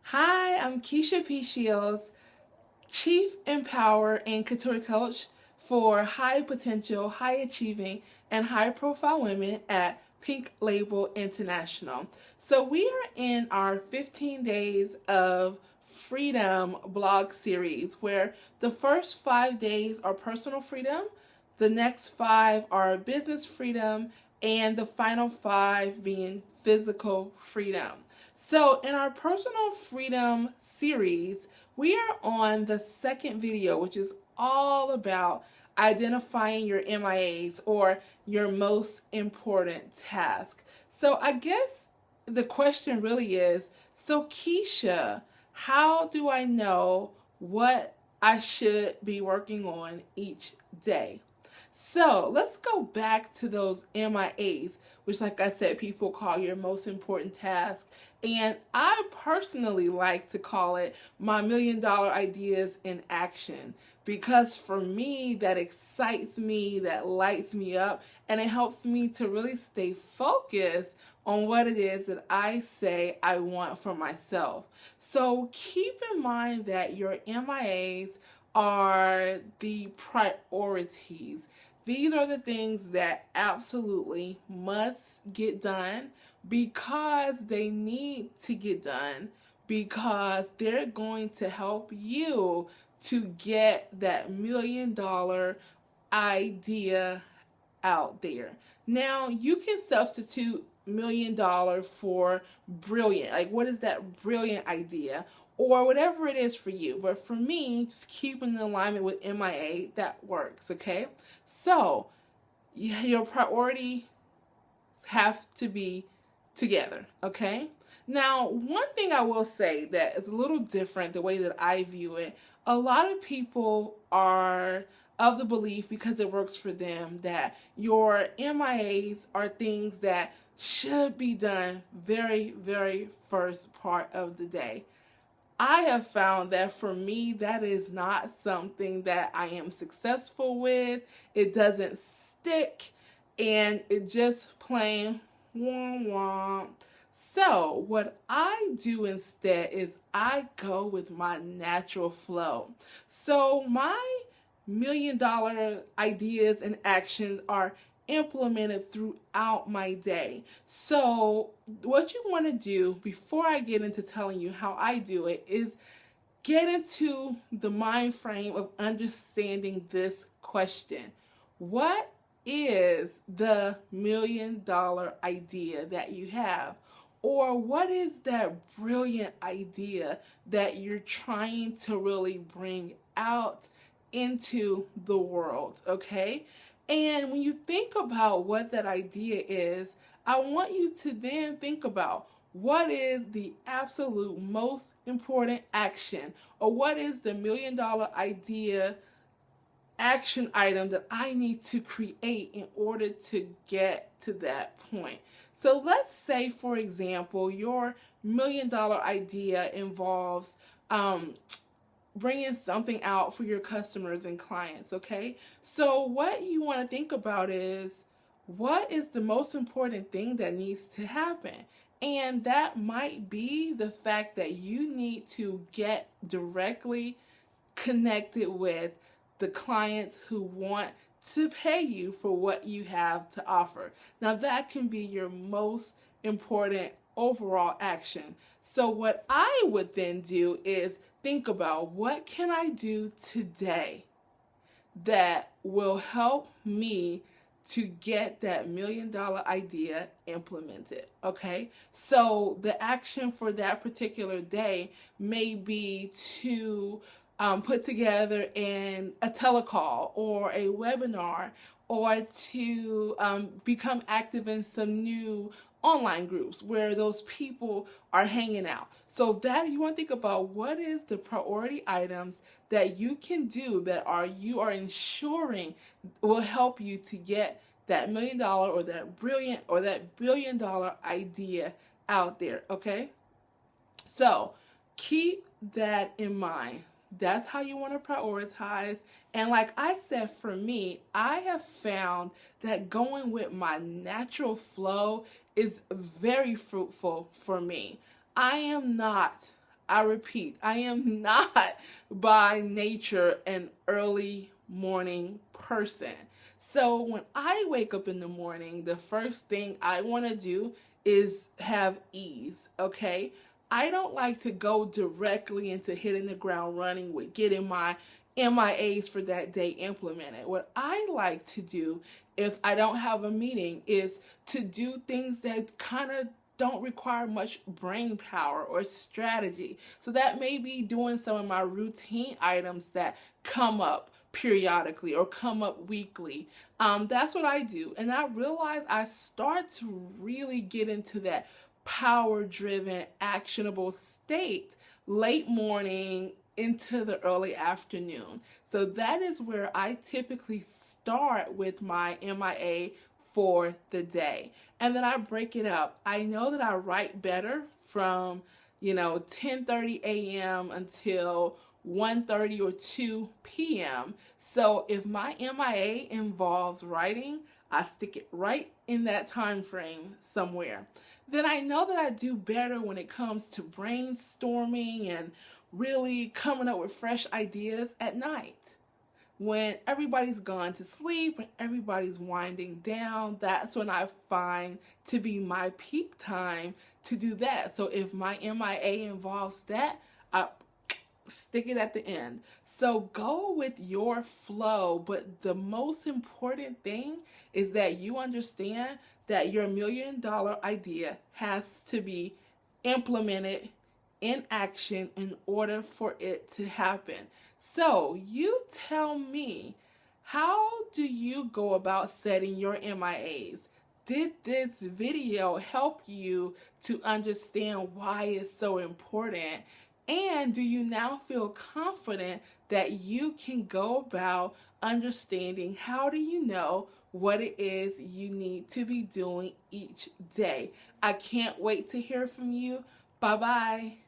Hi, I'm Keisha P. Shields, Chief Empower and Couture Coach for high potential, high achieving, and high profile women at Pink Label International. So, we are in our 15 days of freedom blog series where the first 5 days are personal freedom, the next five are business freedom, and the final five being physical freedom. So, in our personal freedom series, we are on the second video, which is all about identifying your MIAs or your most important task. So, I guess the question really is, so Keisha, how do I know what I should be working on each day? So let's go back to those MIAs, which, like I said, people call your most important task. And I personally like to call it my $1,000,000 ideas in action because for me, that excites me, that lights me up, and it helps me to really stay focused on what it is that I say I want for myself. So keep in mind that your MIAs are the priorities. These are the things that absolutely must get done because they need to get done because they're going to help you to get that $1,000,000 idea out there. Now, you can substitute $1,000,000 for brilliant. Like, what is that brilliant idea? Or whatever it is for you. But for me, just keeping in alignment with MIA, that works, okay? So, your priorities have to be together, okay? Now, one thing I will say that is a little different the way that I view it, a lot of people are of the belief because it works for them that your MIAs are things that should be done very first part of the day. I have found that for me, that is not something that I am successful with. It doesn't stick and it just plain wah wah. So, what I do instead is I go with my natural flow. So, my $1,000,000 ideas and actions are implemented throughout my day. So, what you want to do before I get into telling you how I do it is get into the mind frame of understanding this question. What is the $1,000,000 idea that you have? Or what is that brilliant idea that you're trying to really bring out into the world, okay? And when you think about what that idea is, I want you to then think about what is the absolute most important action or what is the $1,000,000 idea action item that I need to create in order to get to that point. So let's say, for example, your $1,000,000 idea involves bringing something out for your customers and clients, okay? So what you want to think about is what is the most important thing that needs to happen? And that might be the fact that you need to get directly connected with the clients who want to pay you for what you have to offer. Now, that can be your most important overall action. So, what I would then do is think about what can I do today that will help me to get that $1,000,000 idea implemented. Okay, so the action for that particular day may be to put together a telecall or a webinar or to become active in some new online groups where those people are hanging out. So that you want to think about what is the priority items that you can do that you are ensuring will help you to get that $1,000,000 or that brilliant or that $1,000,000,000 idea out there, okay? So keep that in mind. That's how you want to prioritize. And like I said, for me, I have found that going with my natural flow is very fruitful for me. I am not I repeat, I am not by nature an early morning person. So when I wake up in the morning, the first thing I want to do is have ease, okay? I don't like to go directly into hitting the ground running with getting my MIAs for that day implemented. What I like to do if I don't have a meeting is to do things that kind of don't require much brain power or strategy. So that may be doing some of my routine items that come up periodically or come up weekly. That's what I do. And I realize I start to really get into that power driven, actionable state late morning into the early afternoon. So that is where I typically start with my MIA for the day. And then I break it up. I know that I write better from, 10:30 a.m. until 1:30 or 2 p.m. So if my MIA involves writing, I stick it right in that time frame somewhere. Then I know that I do better when it comes to brainstorming and really coming up with fresh ideas at night. When everybody's gone to sleep and everybody's winding down, that's when I find to be my peak time to do that. So if my MIA involves that, I stick it at the end. So go with your flow, but the most important thing is that you understand that your $1,000,000 idea has to be implemented in action in order for it to happen. So you tell me, how do you go about setting your MIAs? Did this video help you to understand why it's so important? And do you now feel confident that you can go about understanding how do you know what it is you need to be doing each day? I can't wait to hear from you. Bye-bye.